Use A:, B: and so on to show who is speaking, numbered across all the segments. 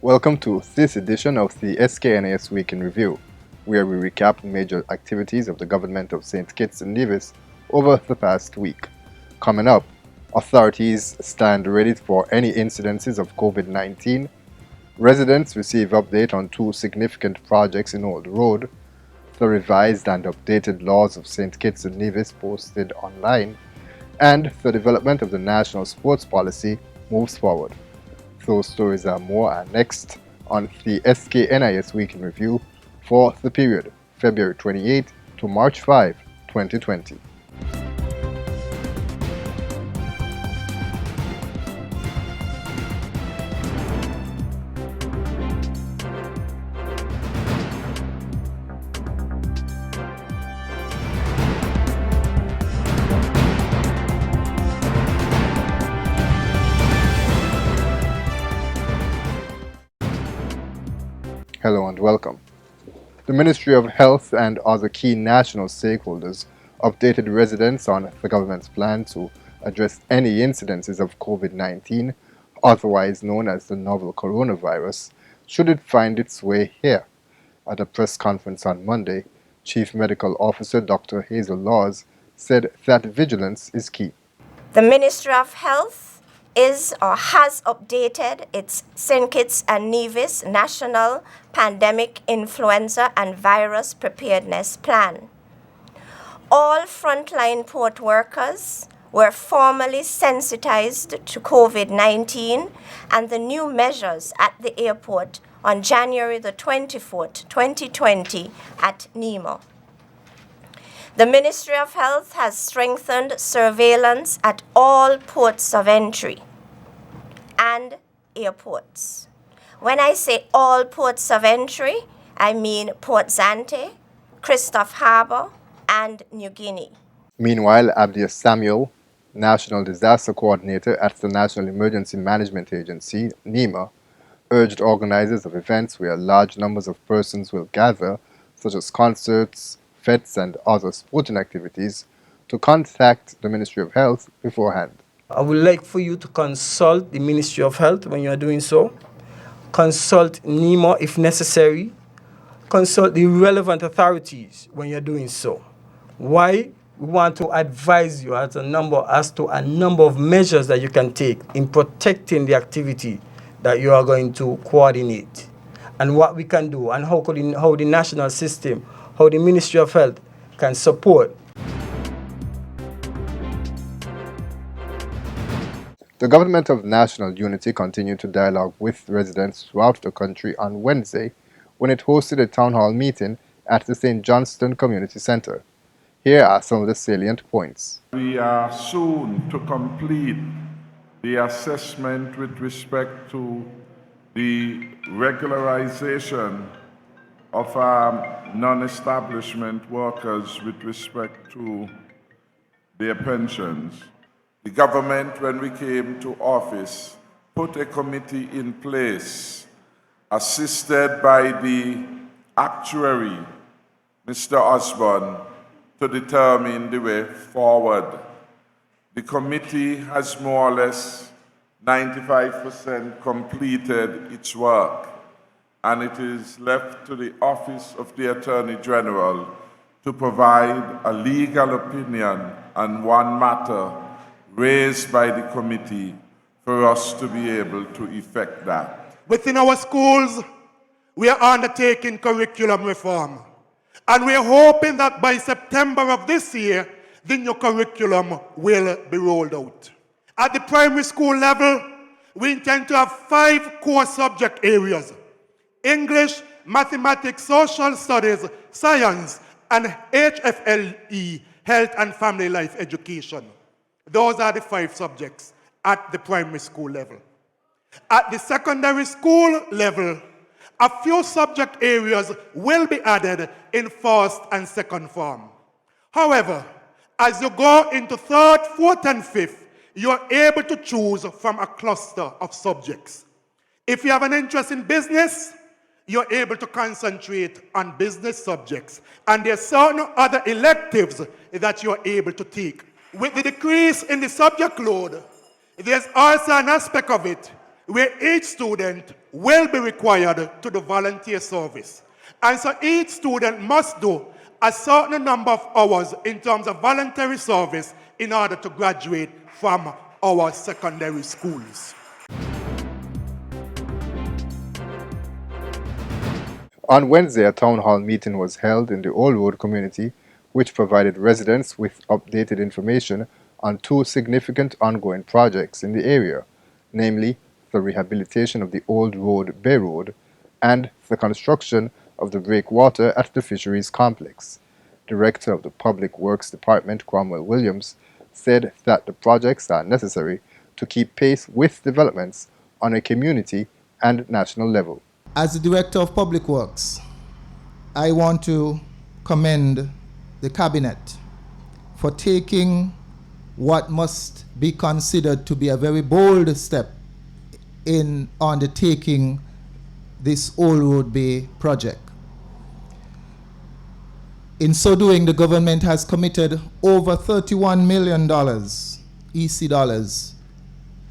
A: Welcome to this edition of the SKNAS Week in Review, where we recap major activities of the government of St. Kitts and Nevis over the past week. Coming up, authorities stand ready for any incidences of COVID-19. Residents receive update on two significant projects in Old Road. The revised and updated laws of St. Kitts and Nevis posted online, and the development of the national sports policy moves forward. Those stories and more are next on the SKNIS Week in Review for the period February 28 to March 5, 2020. Hello and welcome. The Ministry of Health and other key national stakeholders updated residents on the government's plan to address any incidences of COVID-19, otherwise known as the novel coronavirus, should it find its way here. At a press conference on Monday, Chief Medical Officer Dr. Hazel Laws said that vigilance is key.
B: The Ministry of Health is or has updated its St. Kitts and Nevis National Pandemic Influenza and Virus Preparedness Plan. All frontline port workers were formally sensitized to COVID-19 and the new measures at the airport on January the 24th, 2020 at Nemo. The Ministry of Health has strengthened surveillance at all ports of entry and airports. When I say all ports of entry, I mean Port Zante, Christophe Harbour, and New Guinea.
A: Meanwhile, Abdia Samuel, National Disaster Coordinator at the National Emergency Management Agency, NEMA, urged organizers of events where large numbers of persons will gather, such as concerts, fetes, and other sporting activities, to contact the Ministry of Health beforehand.
C: I would like for you to consult the Ministry of Health when you are doing so. Consult NEMA if necessary. Consult the relevant authorities when you're doing so. Why? We want to advise you as to a number of measures that you can take in protecting the activity that you are going to coordinate, and what we can do, and how the national system, how the Ministry of Health can support.
A: The Government of National Unity continued to dialogue with residents throughout the country on Wednesday when it hosted a town hall meeting at the St. Johnston Community Center. Here are some of the salient points.
D: We are soon to complete the assessment with respect to the regularization of our non-establishment workers with respect to their pensions. The government, when we came to office, put a committee in place, assisted by the actuary, Mr. Osborne, to determine the way forward. The committee has more or less 95% completed its work, and it is left to the Office of the Attorney General to provide a legal opinion on one matter raised by the committee for us to be able to effect that.
E: Within our schools, we are undertaking curriculum reform. And we are hoping that by September of this year, the new curriculum will be rolled out. At the primary school level, we intend to have 5 core subject areas: English, mathematics, social studies, science, and HFLE, health and family life education. Those are the 5 subjects at the primary school level. At the secondary school level, a few subject areas will be added in first and second form. However, as you go into third, fourth, and fifth, you are able to choose from a cluster of subjects. If you have an interest in business, you're able to concentrate on business subjects. And there are certain other electives that you're able to take. With the decrease in the subject load, there's also an aspect of it where each student will be required to do volunteer service. And so each student must do a certain number of hours in terms of voluntary service in order to graduate from our secondary schools.
A: On Wednesday, a town hall meeting was held in the Old Road community, which provided residents with updated information on two significant ongoing projects in the area, namely the rehabilitation of the Old Road Bay Road and the construction of the breakwater at the Fisheries Complex. Director of the Public Works Department, Cromwell Williams, said that the projects are necessary to keep pace with developments on a community and national level.
F: As the Director of Public Works, I want to commend the Cabinet for taking what must be considered to be a very bold step in undertaking this Old Road Bay project. In so doing, the government has committed over $31 million EC dollars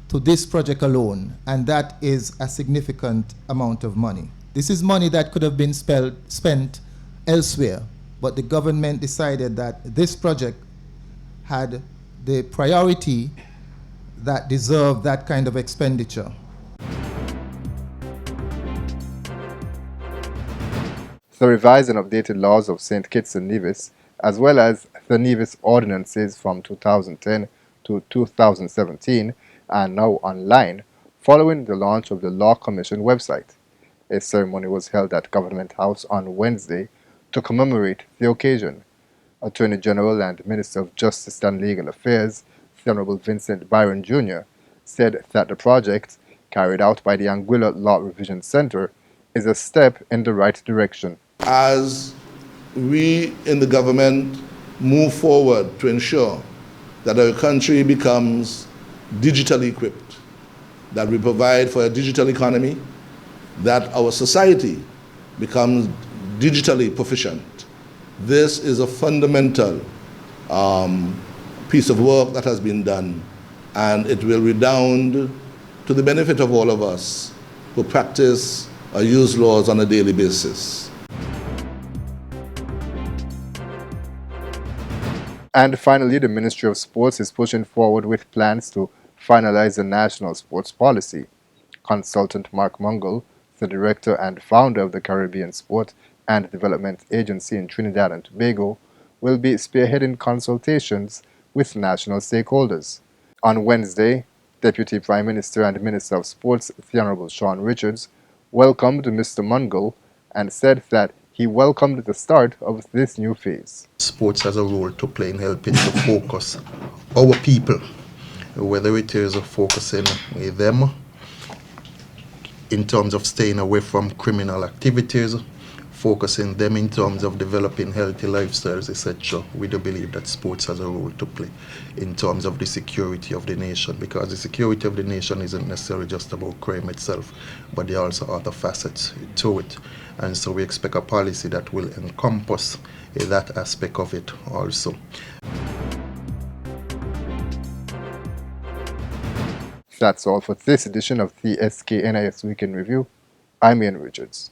F: to this project alone, and that is a significant amount of money. This is money that could have been spent elsewhere, but the government decided that this project had the priority that deserved that kind of expenditure.
A: The revised and updated laws of St. Kitts and Nevis, as well as the Nevis ordinances from 2010 to 2017, are now online following the launch of the Law Commission website. A ceremony was held at Government House on Wednesday to commemorate the occasion. Attorney General and Minister of Justice and Legal Affairs, the Honorable Vincent Byron Jr., said that the project, carried out by the Anguilla Law Revision Center, is a step in the right direction.
G: As we in the government move forward to ensure that our country becomes digitally equipped, that we provide for a digital economy, that our society becomes digitally proficient. This is a fundamental piece of work that has been done, and it will redound to the benefit of all of us who practice or use laws on a daily basis.
A: And finally, the Ministry of Sports is pushing forward with plans to finalize the national sports policy. Consultant Mark Mungle, the director and founder of the Caribbean Sport and Development Agency in Trinidad and Tobago, will be spearheading consultations with national stakeholders. On Wednesday, Deputy Prime Minister and Minister of Sports, the Honorable Sean Richards, welcomed Mr. Mungle and said that he welcomed the start of this new phase.
H: Sports has a role to play in helping to focus our people, whether it is focusing them in terms of staying away from criminal activities, focusing them in terms of developing healthy lifestyles, etc. We do believe that sports has a role to play in terms of the security of the nation, because the security of the nation isn't necessarily just about crime itself, but there are also other facets to it. And so we expect a policy that will encompass that aspect of it also.
A: That's all for this edition of the SKNIS Weekend Review. I'm Ian Richards.